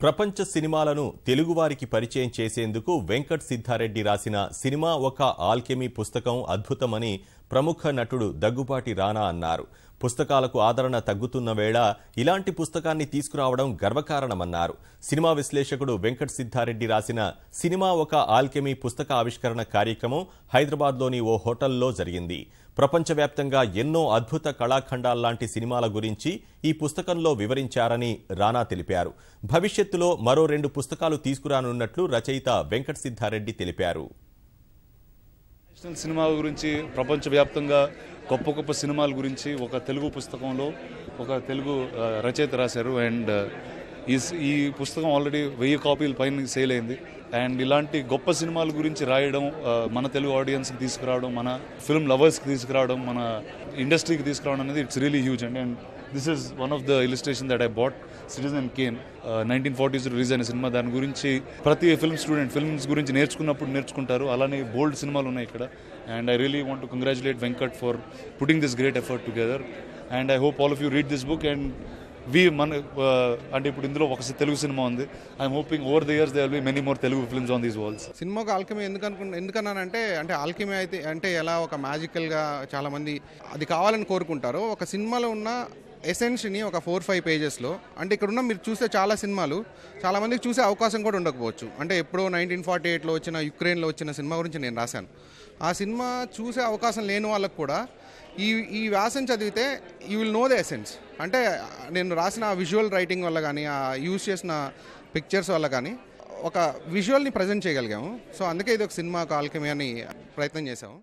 ప్రపంచ సినిమాలను తెలుగువారికి పరిచయం చేసేందుకు వెంకట్ సిద్ధారెడ్డి రాసిన సినిమా ఒక ఆల్కెమీ పుస్తకం అద్భుతమని ప్రముఖ నటుడు దగ్గుబాటి రానా అన్నారు. పుస్తకాలకు ఆదరణ తగ్గుతున్న వేళ ఇలాంటి పుస్తకాన్ని తీసుకురావడం గర్వకారణమన్నారు. సినిమా విశ్లేషకుడు వెంకట్ సిద్ధారెడ్డి రాసిన సినిమా ఒక ఆల్కెమీ పుస్తక ఆవిష్కరణ కార్యక్రమం హైదరాబాద్లోని ఓ హోటల్లో జరిగింది. ప్రపంచవ్యాప్తంగా ఎన్నో అద్భుత కళాఖండాల్లాంటి సినిమాల గురించి ఈ పుస్తకంలో వివరించారని రానా తెలిపారు. భవిష్యత్తులో మరో 2 పుస్తకాలు తీసుకురానున్నట్లు రచయిత వెంకట్ సిద్ధారెడ్డి తెలిపారు. సినిమా గురించి ప్రపంచవ్యాప్తంగా గొప్ప సినిమాల గురించి ఒక తెలుగు పుస్తకంలో ఒక తెలుగు రచయిత రాశారు. అండ్ ఈ పుస్తకం ఆల్రెడీ 1000 కాపీల పైన సేల్ అయింది. అండ్ ఇలాంటి గొప్ప సినిమాల గురించి రాయడం, మన తెలుగు ఆడియన్స్కి తీసుకురావడం, మన ఫిల్మ్ లవర్స్కి తీసుకురావడం, మన ఇండస్ట్రీకి తీసుకురావడం అనేది ఇట్స్ రియలీ హ్యూజ్ అండి. And this is one of the illustration that I bought, Citizen Kane 1940s release అయిన సినిమా. దాని గురించి ప్రతి ఫిల్మ్ స్టూడెంట్ ఫిల్మ్స్ గురించి నేర్చుకున్నప్పుడు నేర్చుకుంటారు. అలానే బోల్డ్ సినిమాలు ఉన్నాయి ఇక్కడ. And I really want to congratulate Venkat for putting this great effort together. And I hope all of you read this book. And అంటే ఇప్పుడు ఇందులో ఒక తెలుగు సినిమా ఉంది. I'm hoping over the years there will be many more Telugu films on these walls. సినిమా ఒక alchemy ఎందుకన్నానంటే alchemy అయితే అంటే ఎలా ఒక మ్యాజికల్గా చాలా మంది అది కావాలని కోరుకుంటారో, ఒక సినిమాలో ఉన్న ఎసెన్స్ని ఒక 4-5 పేజెస్లో, అంటే ఇక్కడున్న మీరు చూసే చాలా సినిమాలు చాలా మందికి చూసే అవకాశం కూడా ఉండకపోవచ్చు. అంటే ఎప్పుడో 1948లో వచ్చిన యుక్రెయిన్లో వచ్చిన సినిమా గురించి నేను రాశాను. ఆ సినిమా చూసే అవకాశం లేని వాళ్ళకు కూడా ఈ వ్యాసం చదివితే you will know the essence. అంటే నేను రాసిన విజువల్ రైటింగ్ వల్ల కానీ, ఆ యూజ్ చేసిన పిక్చర్స్ వల్ల కానీ ఒక విజువల్ని ప్రజెంట్ చేయగలిగాము. సో అందుకే ఇది ఒక సినిమా ఆల్కెమీ అని ప్రయత్నం చేసాము.